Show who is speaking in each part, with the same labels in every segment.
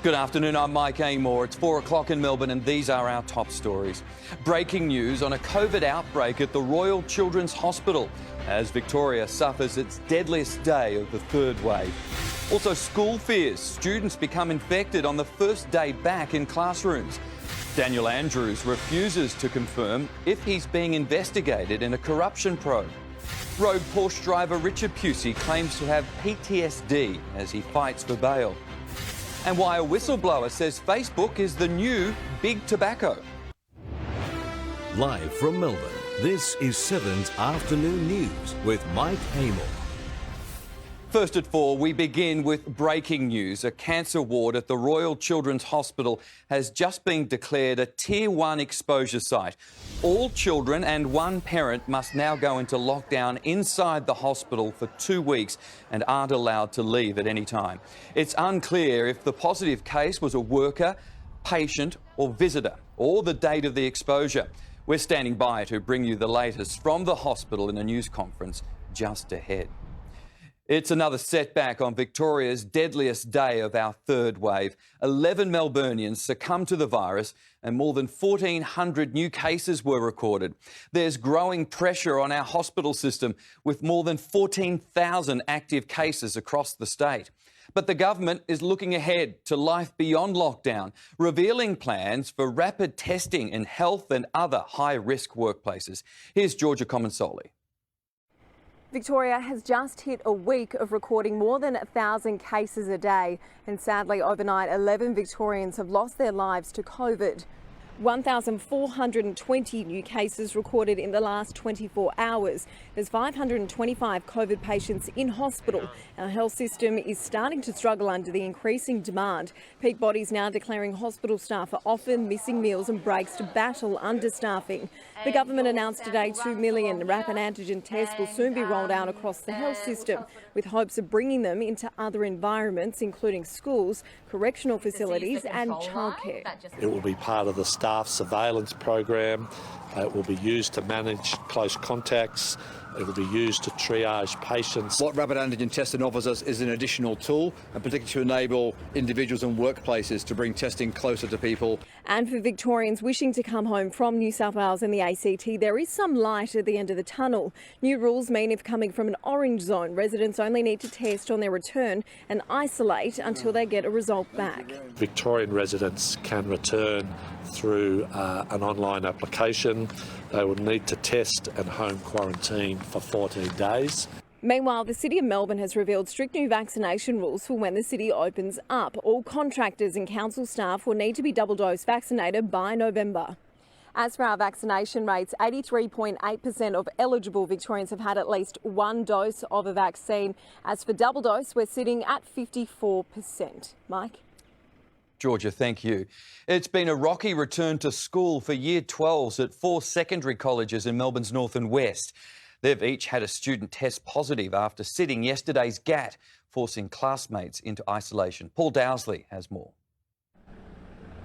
Speaker 1: Good afternoon, I'm Mike Amor. It's 4 o'clock in Melbourne and these are our top stories. Breaking news on a COVID outbreak at the Royal Children's Hospital as Victoria suffers its deadliest day of the third wave. Also school fears, students become infected on the first day back in classrooms. Daniel Andrews refuses to confirm if he's being investigated in a corruption probe. Rogue Porsche driver Richard Pusey claims to have PTSD as he fights for bail. And why a whistleblower says Facebook is the new big tobacco.
Speaker 2: Live from Melbourne, this is 7's Afternoon News with Mike Amor.
Speaker 1: First at 4, we begin with breaking news. A cancer ward at the Royal Children's Hospital has just been declared a Tier 1 exposure site. All children and one parent must now go into lockdown inside the hospital for 2 weeks and aren't allowed to leave at any time. It's unclear if the positive case was a worker, patient or visitor, or the date of the exposure. We're standing by to bring you the latest from the hospital in a news conference just ahead. It's another setback on Victoria's deadliest day of our third wave. 11 Melburnians succumbed to the virus and more than 1,400 new cases were recorded. There's growing pressure on our hospital system with more than 14,000 active cases across the state. But the government is looking ahead to life beyond lockdown, revealing plans for rapid testing in health and other high-risk workplaces. Here's Georgia Comensoli.
Speaker 3: Victoria has just hit a week of recording more than 1,000 cases a day, and sadly overnight 11 Victorians have lost their lives to COVID. 1,420 new cases recorded in the last 24 hours. There's 525 COVID patients in hospital. Our health system is starting to struggle under the increasing demand. Peak bodies now declaring hospital staff are often missing meals and breaks to battle understaffing. The government announced today 2 million rapid antigen tests will soon be rolled out across the health system, with hopes of bringing them into other environments, including schools, correctional facilities and childcare.
Speaker 4: It will be part of the staff surveillance program. It will be used to manage close contacts. It will be used to triage patients.
Speaker 5: What rapid antigen testing offers us is an additional tool, and particularly to enable individuals and workplaces to bring testing closer to people.
Speaker 3: And for Victorians wishing to come home from New South Wales and the ACT, there is some light at the end of the tunnel. New rules mean if coming from an orange zone, residents only need to test on their return and isolate until they get a result back.
Speaker 4: Victorian residents can return through an online application. They would need to test and home quarantine for 14 days.
Speaker 3: Meanwhile, the City of Melbourne has revealed strict new vaccination rules for when the city opens up. All contractors and council staff will need to be double-dose vaccinated by November. As for our vaccination rates, 83.8% of eligible Victorians have had at least one dose of a vaccine. As for double dose, we're sitting at 54%. Mike?
Speaker 1: Georgia, thank you. It's been a rocky return to school for Year 12s at 4 secondary colleges in Melbourne's north and west. They've each had a student test positive after sitting yesterday's GAT, forcing classmates into isolation. Paul Dowsley has more.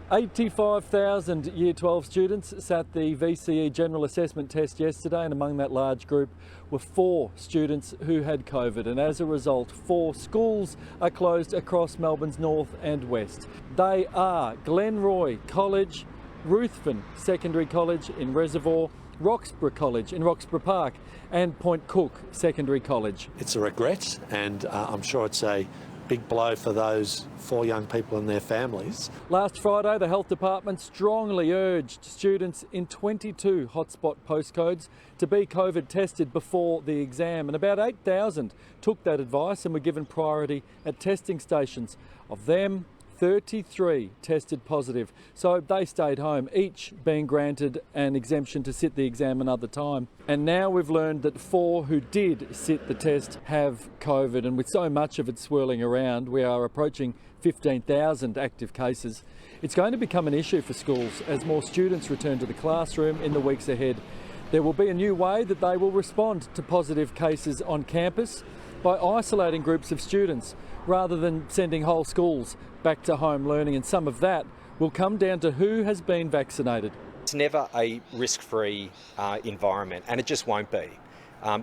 Speaker 6: 85,000 Year 12 students sat the VCE General Assessment Test yesterday, and among that large group were 4 students who had COVID, and as a result 4 schools are closed across Melbourne's north and west. They are Glenroy College, Ruthven Secondary College in Reservoir, Roxburgh College in Roxburgh Park and Point Cook Secondary College.
Speaker 4: It's a regret, and I'm sure it's a big blow for those 4 young people and their families.
Speaker 6: Last Friday, the Health Department strongly urged students in 22 hotspot postcodes to be COVID tested before the exam, and about 8,000 took that advice and were given priority at testing stations. Of them, 33 tested positive, so they stayed home, each being granted an exemption to sit the exam another time. And now we've learned that 4 who did sit the test have COVID, and with so much of it swirling around, we are approaching 15,000 active cases. It's going to become an issue for schools as more students return to the classroom in the weeks ahead. There will be a new way that they will respond to positive cases on campus by isolating groups of students rather than sending whole schools back to home learning, and some of that will come down to who has been vaccinated.
Speaker 7: It's never a risk-free environment, and it just won't be.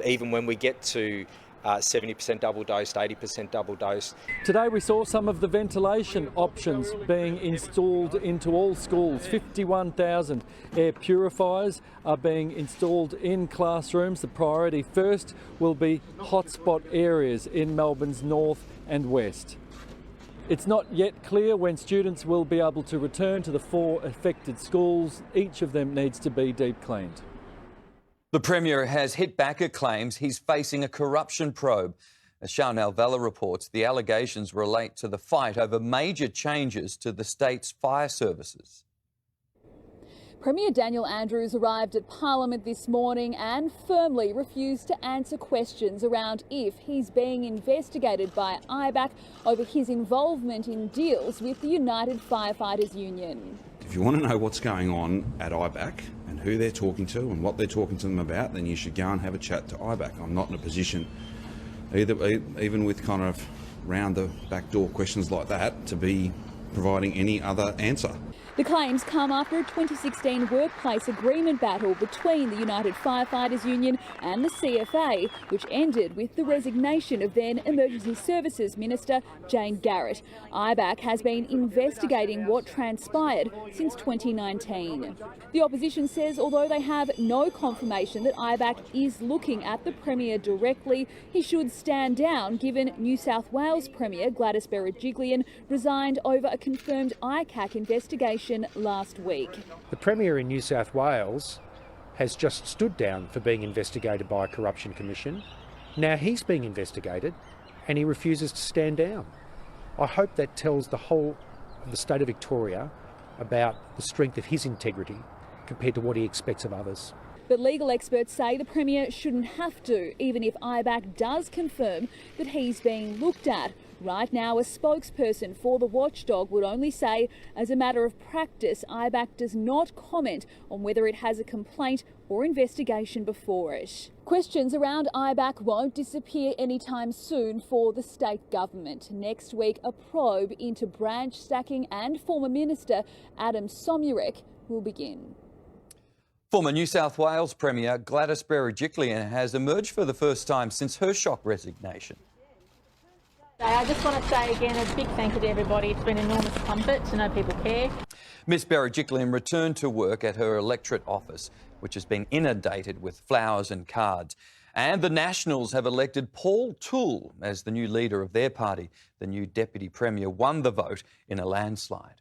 Speaker 7: Even when we get to 70% double dosed, 80% double dosed.
Speaker 6: Today we saw some of the ventilation options being installed into all schools. 51,000 air purifiers are being installed in classrooms. The priority first will be hotspot areas in Melbourne's north and west. It's not yet clear when students will be able to return to the 4 affected schools. Each of them needs to be deep cleaned.
Speaker 1: The Premier has hit back at claims he's facing a corruption probe. As Charnel Vella reports, the allegations relate to the fight over major changes to the state's fire services.
Speaker 8: Premier Daniel Andrews arrived at Parliament this morning and firmly refused to answer questions around if he's being investigated by IBAC over his involvement in deals with the United Firefighters Union.
Speaker 9: If you want to know what's going on at IBAC and who they're talking to and what they're talking to them about, then you should go and have a chat to IBAC. I'm not in a position, even with kind of round the back door questions like that, to be providing any other answer.
Speaker 8: The claims come after a 2016 workplace agreement battle between the United Firefighters Union and the CFA, which ended with the resignation of then Emergency Services Minister Jane Garrett. IBAC has been investigating what transpired since 2019. The opposition says although they have no confirmation that IBAC is looking at the Premier directly, he should stand down given New South Wales Premier Gladys Berejiklian resigned over a confirmed ICAC investigation last week.
Speaker 10: The Premier in New South Wales has just stood down for being investigated by a corruption commission. Now he's being investigated and he refuses to stand down. I hope that tells the whole of the state of Victoria about the strength of his integrity compared to what he expects of others.
Speaker 8: But legal experts say the Premier shouldn't have to, even if IBAC does confirm that he's being looked at. Right now, a spokesperson for the watchdog would only say, as a matter of practice, IBAC does not comment on whether it has a complaint or investigation before it. Questions around IBAC won't disappear anytime soon for the state government. Next week, a probe into branch stacking and former Minister Adam Somyurek will begin.
Speaker 1: Former New South Wales Premier Gladys Berejiklian has emerged for the first time since her shock resignation.
Speaker 11: I just want to say again a big thank you to everybody. It's been an enormous comfort to know people care.
Speaker 1: Miss Berejiklian returned to work at her electorate office, which has been inundated with flowers and cards. And the Nationals have elected Paul Toole as the new leader of their party. The new Deputy Premier won the vote in a landslide.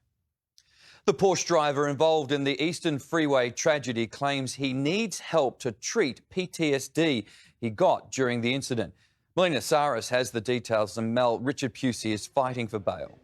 Speaker 1: The Porsche driver involved in the Eastern Freeway tragedy claims he needs help to treat PTSD he got during the incident. Melina Saris has the details, and Richard Pusey is fighting for bail.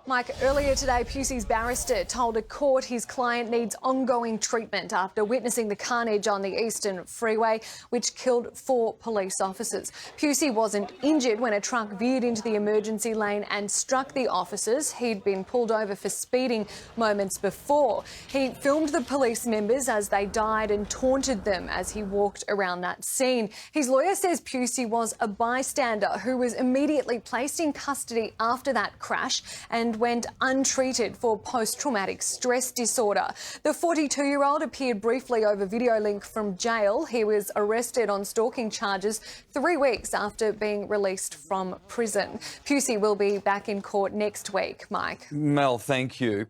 Speaker 3: Mike, earlier today, Pusey's barrister told a court his client needs ongoing treatment after witnessing the carnage on the Eastern Freeway, which killed 4 police officers. Pusey wasn't injured when a truck veered into the emergency lane and struck the officers. He'd been pulled over for speeding moments before. He filmed the police members as they died and taunted them as he walked around that scene. His lawyer says Pusey was a bystander who was immediately placed in custody after that crash and went untreated for post-traumatic stress disorder. The 42-year-old appeared briefly over video link from jail. He was arrested on stalking charges 3 weeks after being released from prison. Pusey will be back in court next week, Mike.
Speaker 1: Mel, thank you.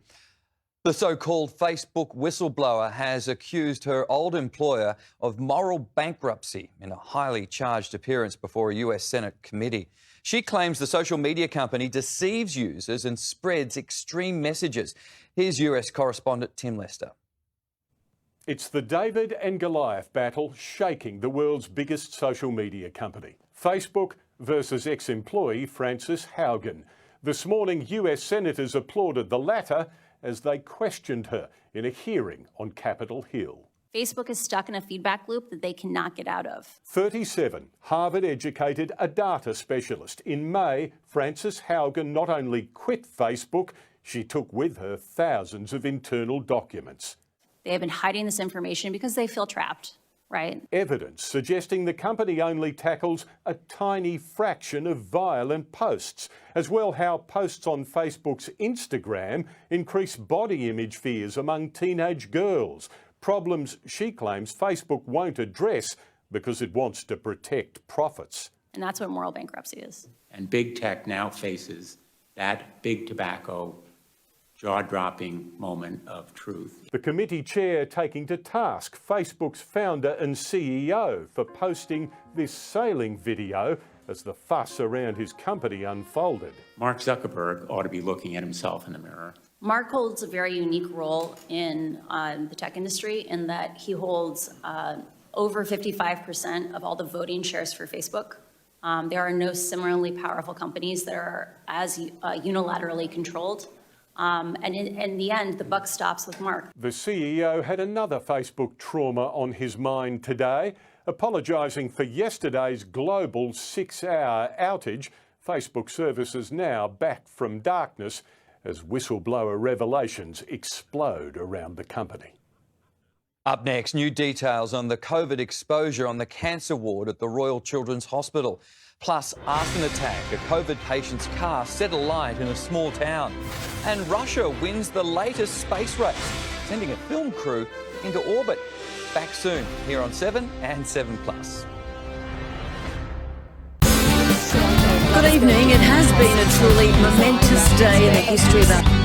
Speaker 1: The so-called Facebook whistleblower has accused her old employer of moral bankruptcy in a highly charged appearance before a US Senate committee. She claims the social media company deceives users and spreads extreme messages. Here's US correspondent Tim Lester.
Speaker 12: It's the David and Goliath battle shaking the world's biggest social media company. Facebook versus ex-employee Frances Haugen. This morning, US senators applauded the latter as they questioned her in a hearing on Capitol Hill.
Speaker 13: Facebook is stuck in a feedback loop that they cannot get out of.
Speaker 12: 37, Harvard-educated, a data specialist. In May, Frances Haugen not only quit Facebook, she took with her thousands of internal documents.
Speaker 13: They have been hiding this information because they feel trapped, right?
Speaker 12: Evidence suggesting the company only tackles a tiny fraction of violent posts, as well how posts on Facebook's Instagram increase body image fears among teenage girls. Problems she claims Facebook won't address because it wants to protect profits.
Speaker 13: And that's what moral bankruptcy is.
Speaker 14: And big tech now faces that big tobacco jaw-dropping moment of truth.
Speaker 12: The committee chair taking to task Facebook's founder and CEO for posting this sailing video as the fuss around his company unfolded.
Speaker 14: Mark Zuckerberg ought to be looking at himself in the mirror.
Speaker 13: Mark holds a very unique role in the tech industry in that he holds over 55% of all the voting shares for Facebook. There are no similarly powerful companies that are as unilaterally controlled. And in the end, the buck stops with Mark.
Speaker 12: The CEO had another Facebook trauma on his mind today, apologising for yesterday's global 6-hour outage. Facebook services now back from darkness as whistleblower revelations explode around the company.
Speaker 1: Up next, new details on the COVID exposure on the cancer ward at the Royal Children's Hospital. Plus, arson attack, a COVID patient's car set alight in a small town. And Russia wins the latest space race, sending a film crew into orbit. Back soon, here on 7 and 7+.
Speaker 15: Good evening. It has been a truly momentous day in the history of our